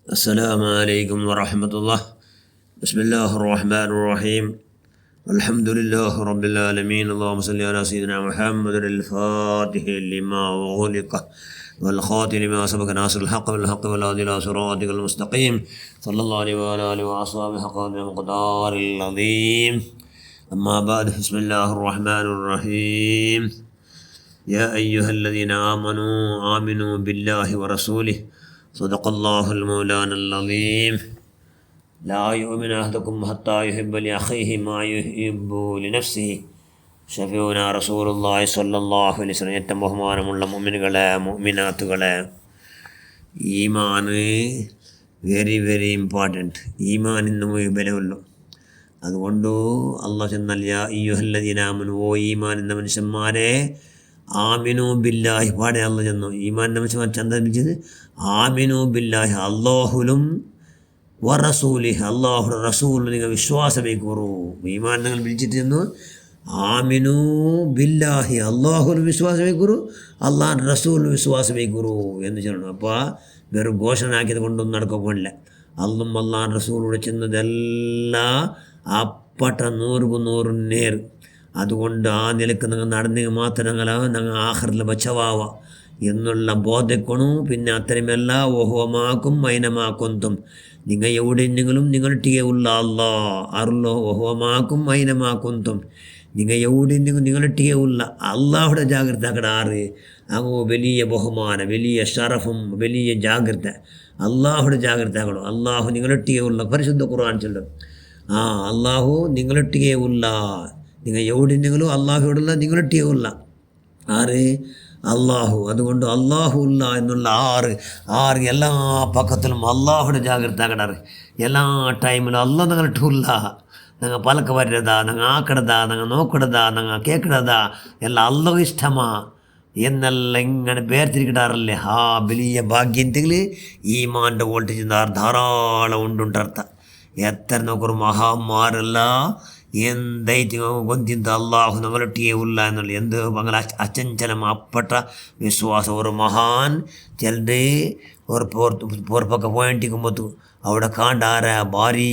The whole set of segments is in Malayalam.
السلام عليكم ورحمة الله. بسم الله الرحمن الرحيم. الحمد لله رب العالمين. اللهم صل على سيدنا محمد الفاتح لما أغلق والخاتم لما سبق ناصر الحق بالحق والهادي إلى صراطك المستقيم صلى الله عليه وعلى آله وأصحابه حق المقدار العظيم. أما بعد، بسم الله الرحمن الرحيم. يا أيها الذين آمنوا بالله ورسوله صدق الله المولانا العظيم. لا يؤمن أحدكم حتى يحب لأخيه ما يحب لنفسه. ഷഫീഉനാ റസൂലുള്ളാഹി സ്വല്ലല്ലാഹു അലൈഹി വസല്ലം. ഏറ്റവും ബഹുമാനമുള്ള മുഅ്മിനുകളെ, മുഅ്മിനാത്തുകളെ, ഈമാന് വെരി വെരി ഇമ്പോർട്ടൻറ്റ്. ഈമാൻ ഇന്നും ബലമുള്ളൂ. അതുകൊണ്ട് അള്ളാഹു ചെന്നാൽ യാ അയ്യുഹല്ലദീന ആമനൂ, ഓ ഈമാൻ എന്ന മനുഷ്യന്മാരെ, ആമിനു ബില്ലാഹി പാടെ അള്ളാഹു ചെന്നു. ഈമാൻ എന്ന മനുഷ്യന്മാർ ചന്ദിച്ചത് ആമിനു ബില്ലാഹി, അള്ളാഹുലും വറസൂലിഹി, അള്ളാഹുടെ റസൂലിൽ നിങ്ങൾ വിശ്വാസമേ കൂറൂ. ഈമാൻ നിങ്ങൾ വിളിച്ചിട്ട് ചെന്നു ആമിനു ബില്ലാഹി, അള്ളാഹുൽ വിശ്വാസമേ കൂറൂ, അള്ളാഹുടെ റസൂലിൽ വിശ്വാസമേ കൂറൂ എന്ന് ചെല്ലണം. അപ്പോൾ വെറും ഘോഷണാക്കിയത് കൊണ്ടൊന്നും നടക്കില്ല. അള്ളും അള്ളാഹുടെ റസൂലിലൂടെ ചെന്നതെല്ലാം അപ്പട്ട 100 നേർ. അതുകൊണ്ട് ആ നിലക്ക് നിങ്ങൾ നടന്നെങ്കിൽ മാത്രം ഞങ്ങൾ ആഖിറിൽ ബച്ചവാവ എന്നുള്ള ബോധക്കൊണു. പിന്നെ അത്തരമല്ല ഓഹോമാക്കും മൈനമാക്കൊന്തും, നിങ്ങൾ എവിടെയെങ്കിലും നിങ്ങളുടെ ഉള്ള അല്ലാ അറിലോ. ഓഹോമാക്കും മൈനമാക്കൊന്തും, നിങ്ങൾ എവിടെയെങ്കിലും നിങ്ങളുടെ ഉള്ള അള്ളാഹുടെ ജാഗ്രത അക്കടെ ആറ്. അങ്ങോ വലിയ ബഹുമാന, വലിയ ഷറഫും വലിയ ജാഗ്രത, അള്ളാഹുടെ ജാഗ്രത ആകണം. അള്ളാഹു നിങ്ങളുടെ ഉള്ള പരിശുദ്ധ ഖുർആൻ ചൊല്ലും. അള്ളാഹു നിങ്ങളുടെ ഉള്ള, നിങ്ങൾ എവിടെയെങ്കിലും അള്ളാഹുയോടുള്ള നിങ്ങളുടെ ഉള്ള ആറ് അള്ളാഹു. അതുകൊണ്ട് അള്ളാഹു ഉള്ള എന്നുള്ള ആറ് എല്ലാ പക്കത്തിലും അള്ളാഹുടെ ജാഗ്രത ആകടാറ്. എല്ലാ ടൈമിലും അള്ളാഹ് നിങ്ങളിട്ടുള്ള നിങ്ങൾ പലക്ക വരരുതാ, നിങ്ങൾ ആക്കടതാ, നിങ്ങൾ നോക്കിടതാ, നിങ്ങൾ കേൾക്കിടതാ, എല്ലാം അള്ളാഹു ഇഷ്ടമാ എന്നെല്ലാം ഇങ്ങനെ വേർതിരിക്കിടാറല്ലേ. വലിയ ഭാഗ്യത്തിൽ ഈമാൻ്റെ വോൾട്ടേജ് ധാരാളം ഉണ്ടുണ്ടർത്ഥ. എത്ര നോക്കൊരു മഹാന്മാരല്ല എന്തൈತಿ ಗೊಂತಿಂತ ಅಲ್ಲಾಹು ನಮಲೊಟ್ಟಿಗೆ ಉಲ್ಲ ಎನ್ನುಳ್ಳ ಎಂದು ಬಂಗಲ ಅಚಂಚಲ ಅಪ್ಪಟ ವಿಶ್ವಾಸ. ഒരു മഹാൻ ചിലര് ഒരു പക്ക പോയിട്ടിക്കുമ്പോൾ അവിടെ കാണ്ടാര ഭാരീ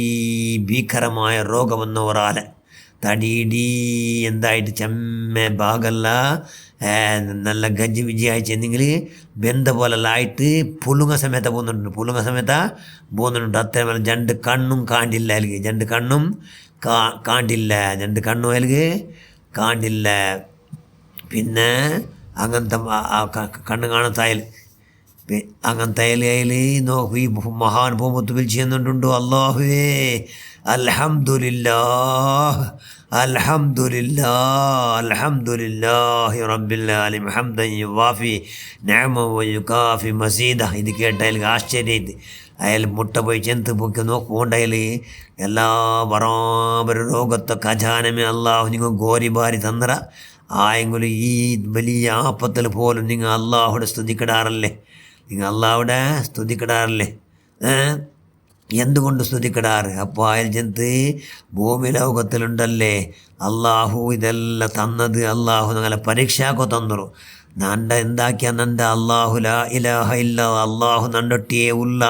ഭീകരമായ രോഗം വന്നവരാലെ തടിയിടി എന്തായിട്ട് ചെമ്മ ഭാഗമല്ല നല്ല ഗജ്ജി വിജയായി ചെന്നെങ്കിൽ ബെന്ത പോലെല്ലാം ആയിട്ട് പുളുങ്ങ സമയത്ത പോകുന്നുണ്ട്. അത്രമേലെ രണ്ട് കണ്ണും കാണ്ടില്ല അല്ലെ, രണ്ട് കണ്ണും കാണ്ടില്ല, രണ്ട് കണ്ണും അല്ലെ കാണ്ടില്ല. പിന്നെ അങ്ങനത്തെ കണ്ണ് കാണത്തായാൽ അങ്ങനത്തെ അതിൽ നോക്കി ഈ മഹാൻ പോകുമ്പോൾ വിളിച്ച് ചെന്നിട്ടുണ്ടോ, അല്ലാഹുവേ അൽഹംദുലില്ലാഹ് അൽഹംദുലില്ലാഹ് അൽഹംദുലില്ലാഹി റബ്ബിൽ ആലമീൻ ഹംദൻ യുവാഫി നിഅമഹു വയുകാഫി മസീദ. ഇത് കേട്ടതിൽ ആശ്ചര്യമായിട്ട് അയാൾ മുട്ട പോയി ചെന്ത് പൊക്കി നോക്കുകൊണ്ടതിൽ എല്ലാ ബറാബര രോഗത്തെ ഖജാനമേ അള്ളാഹു നിങ്ങൾ ഗോരി ബാരി തന്നറ. ആയെങ്കിലും ഈ വലിയ ആപത്തിൽ പോലും നിങ്ങൾ അള്ളാഹുടെ സ്തുതിക്കിടാറല്ലേ, നിങ്ങൾ അള്ളാഹുടെ സ്തുതിക്കിടാറില്ലേ? എന്തുകൊണ്ട് സ്തുതിക്കിടാറ്? അപ്പോൾ അയാൾ ചെന്ന് ഭൂമി ലോകത്തിലുണ്ടല്ലേ അള്ളാഹു ഇതെല്ലാം തന്നത്, അള്ളാഹു ഞങ്ങളെ പരീക്ഷാക്കോ തന്നറു. നണ്ട എന്താക്കിയ നണ്ട അള്ളാഹു ലാ ഇലാഹ ഇല്ല, അള്ളാഹു നണ്ടൊട്ടിയേ ഉള്ള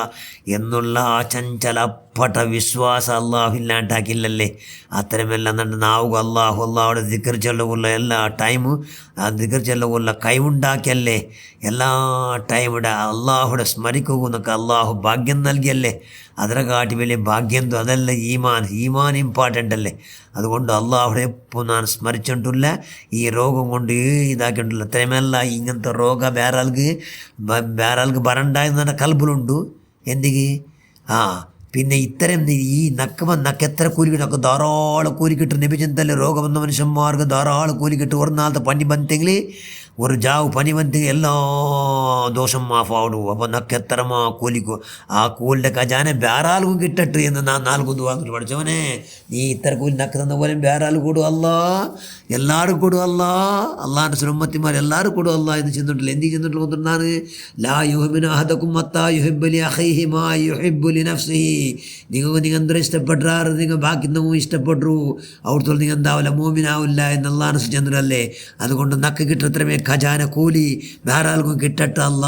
എന്നുള്ള ആ ചഞ്ചലപ്പട്ട വിശ്വാസം അള്ളാഹു ഇല്ലാണ്ടാക്കില്ലല്ലേ. അത്തരമെല്ലാം നണ്ട് നാവുക അള്ളാഹുടെ ദിക്ർ ചൊല്ലുള്ള എല്ലാ ടൈമും ആ ദിക്ർ ചൊല്ലുള്ള കൈവുണ്ടാക്കിയല്ലേ. എല്ലാ ടൈമിടെ അള്ളാഹുടെ സ്മരിക്കുന്നൊക്കെ അള്ളാഹു ഭാഗ്യം നൽകിയല്ലേ. അതിനെ കാട്ടി വലിയ ഭാഗ്യം അതല്ല ഈമാൻ ഇമ്പോർട്ടൻ്റ് അല്ലേ. അതുകൊണ്ട് അള്ളാഹുടെ എപ്പോൾ ഞാൻ സ്മരിച്ചിട്ടില്ല, ഈ രോഗം കൊണ്ട് ഇതാക്കിയിട്ടില്ല. അത്രയുമല്ല ഇങ്ങനത്തെ രോഗം വേറെ ആൾക്ക് വരണ്ടായെന്ന് കൽബിലുണ്ട്. എന്തിക്ക് പിന്നെ ഇത്തരം ഈ നക്ക് എത്ര കൂലി കിട്ടും? ധാരാളം കൂലി കിട്ടും. നബിചന്തല്ലേ രോഗം വന്ന മനുഷ്യന്മാർക്ക് ധാരാളം കൂലി കിട്ടും. ഒരു നാളത്തെ പനി ബന്തെങ്കിൽ ഒരു ജാവ് പനി ബന്തെങ്കിൽ എല്ലാ ദോഷം മാഫാവിടും. അപ്പോൾ നക്ക് എത്രമാ കൂലിക്കോ ആ കൂലിൻ്റെ ഖജാന വേറാൾക്കും കിട്ടട്ടെ എന്ന് ഞാൻ നാൽക്കൊന്നു വാങ്ങിട്ട് പഠിച്ചവനെ, നീ ഇത്ര കൂലി നക്ക് തന്ന പോലെ വേറാൾ കൂടും അല്ലാ, എല്ലാവരും കൂടും അല്ലാ, അള്ളാഹിൻ്റെ സുരമ്മത്തിമാർ എല്ലാവരും കൂടും അല്ലാ എന്ന് ചെന്നിട്ടില്ല. എന്ത് ചെന്നിട്ടില്ല കൊണ്ടിരുന്നാണ് ലാ യുഹിബ്ബുന അഹദകും ഹത്താ യുഹിബ്ബു ലി അഖീഹി മാ യുഹിബ്ബു ലി നഫ്സിഹി. നിങ്ങൾ എന്തൊരു ഇഷ്ടപ്പെട്ടാറ്, നിങ്ങൾ ബാക്കി നമ്മൾ ഇഷ്ടപ്പെട്ടു, അവിടുത്തെ നിങ്ങൾ എന്താവില്ല മോമിനാവില്ല എന്നുള്ളതാണ് ചന്ദ്രല്ലേ. അതുകൊണ്ട് നക്ക് കിട്ടത്രമേ ಖಜಾನೆ ಕೂಲಿ ಬೇರಾಲ್ಗೂ ಗಿಟ್ಟಟ್ಟ ಅಲ್ಲ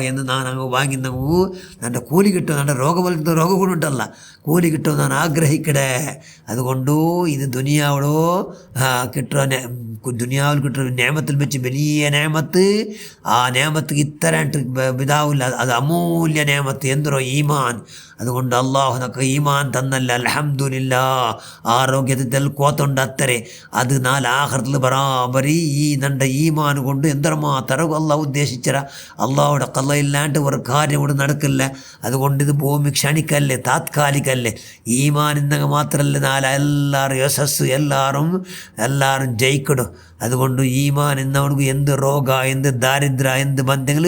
ಎಂದು ನಾನು ಹಂಗೆ ವಾಂಗಿದ್ದವು ನನ್ನ ಕೂಲಿ ಗಿಟ್ಟು ನನ್ನ ರೋಗಗಳುಂಟಲ್ಲ ಕೂಲಿ ಗಿಟ್ಟು ನಾನು ആഗ്രഹിക്കടേ അതുകൊണ്ട് ഇത് ദുനിയാവളോ കിട്ടുക ദുനിയാവിൽ കിട്ടുന്ന നിയമത്തിൽ വെച്ച് വലിയ നിയമത്ത് ആ നിയമത്ത് ഇത്ര ഇതാവില്ല അത് അമൂല്യ നിയമത്ത് എന്തോ ഈമാൻ അതുകൊണ്ട് അള്ളാഹു നമുക്ക് ഈമാൻ തന്നല്ല അൽഹംദുലില്ലാ ആരോഗ്യത്തിൽ കോത്തുണ്ട് അത്തരെ അത് ആഖിറത്തിൽ ബറാബരി ഈ നണ്ട ഈമാൻ കൊണ്ട് എന്തരമാത്രം അള്ളാഹു ഉദ്ദേശിച്ചറ അള്ളാഹുടെ കള്ള ഇല്ലാണ്ട് ഒരു കാര്യം ഇവിടെ നടക്കില്ല അതുകൊണ്ട് ഇത് ഭൂമി ക്ഷണിക്കല്ലേ താത്കാലികല്ലേ ഈമാൻ ഇന്നെങ്കിൽ മാത്രമല്ല എല്ലാവരും യശസ് എല്ലാവരും ജയിക്കടും അതുകൊണ്ട് ഈമാൻ എന്നവർക്ക് എന്ത് രോഗ എന്ത് ദാരിദ്ര എന്ത് ബന്ധങ്ങൾ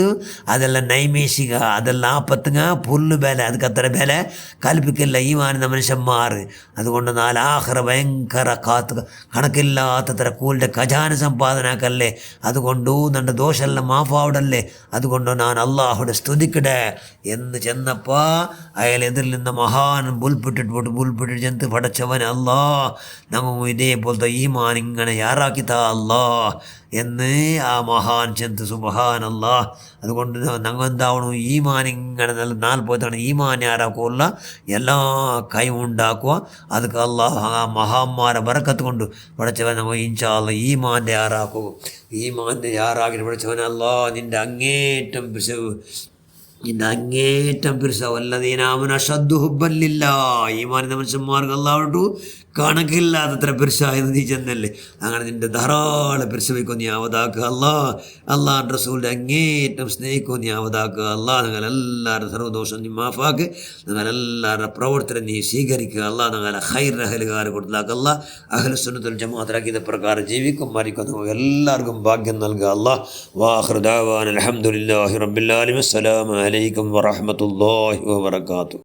അതെല്ലാം നൈമേഷിക അതെല്ലാം ആപത്തുങ്ങ പുല്ല് ബല ಅದಕ್ಕೆ ಬೆಲೆ ಕಲ್ಪಿക്കില്ല ഈമാനെന്ന മനുഷ്യന്മാർ അതുകൊണ്ട് ആഖിറ ഭയങ്കര കണക്കില്ലാത്ത കൂലിൻ്റെ ഖജാന സമ്പാദനാക്കല്ലേ അതുകൊണ്ട് ನನ್ನ ദോഷമെല്ലാം മാഫാവിടല്ലേ അതുകൊണ്ട് ഞാൻ അള്ളാഹുടെ സ്തുതിക്കടേ എന്ന് ചെന്നപ്പോൾ അയാളെതിരിൽ നിന്ന് മഹാൻ ബുൽപ്പിട്ടിട്ട് ചെന്ന് പടച്ചവൻ അല്ലാ നമുക്ക് ഇതേപോലത്തെ ഈമാൻ ഇങ്ങനെ യാറാക്കിത്താ അല്ലാ എന്ന് ആ മഹാൻ ചെന്ന് സുബ്ഹാനല്ലാ അതുകൊണ്ട് ഞങ്ങൾ എന്താവണം ഈമാൻ ഇങ്ങനെ നല്ല 40 തവണ ഈമാൻ ಯಾರಾಕುವಲ್ಲ ಎಲ್ಲ ಕೈ ಉಂಡಾಕುವ ಅದಕ್ಕೆ ಅಲ್ಲಾಹ್ ಆ ಮಹಾಮಾರ ಬರಕತ್ತು ಕೊಂಡು ಪಡಚವನ ನಾವು ಇನ್ಶಾ ಅಲ್ಲ ഈമാൻ്റെ ಯಾರಾಕು ഈമാൻ്റെ ಯಾರಾಗಿ ಪಡಚವನ ಅಲ್ಲಾ നിൻ്റെ അങ്ങേറ്റം പിരിസാവും അല്ലദീനാമന അശദ്ദു ഹുബ്ബൻ ലില്ലാഹ് ഈമാനിൻ്റെ മനുഷ്യന്മാർക്ക് അല്ലാഹുവിനോട് കണക്കില്ലാത്തത്ര പിരിസായെന്ന് നീ ചെന്നല്ലേ അങ്ങനെ നിൻ്റെ ധാരാളം പിരിസവയ്ക്കും നീ ആവതാക്കുക അള്ളാഹ് റസൂലിൻ്റെ അങ്ങേറ്റം സ്നേഹിക്കും നീ ആവതാക്കുക നിങ്ങളെല്ലാവരും സർവ്വദോഷം നീ മാഫാക്ക് നിങ്ങളെല്ലാവരുടെ പ്രവർത്തനം നീ സ്വീകരിക്കുക നിങ്ങളെ ഖൈർ അഹലുകാർ കൊടുത്താക്കുക അഹ്ലു സുന്നത്തുൽ ജമാഅത്താക്കിയത് പ്രകാരം ജീവിക്കും മരിക്കും നമുക്ക് എല്ലാവർക്കും ഭാഗ്യം നൽകുക വാഖിറു ദഅവാന അൽഹംദുലില്ലാഹി റബ്ബിൽ ആലമീൻ അസ്സലാമു അലൈക്കും വറഹ്മത്തുള്ളാഹി വബറകാതുഹു.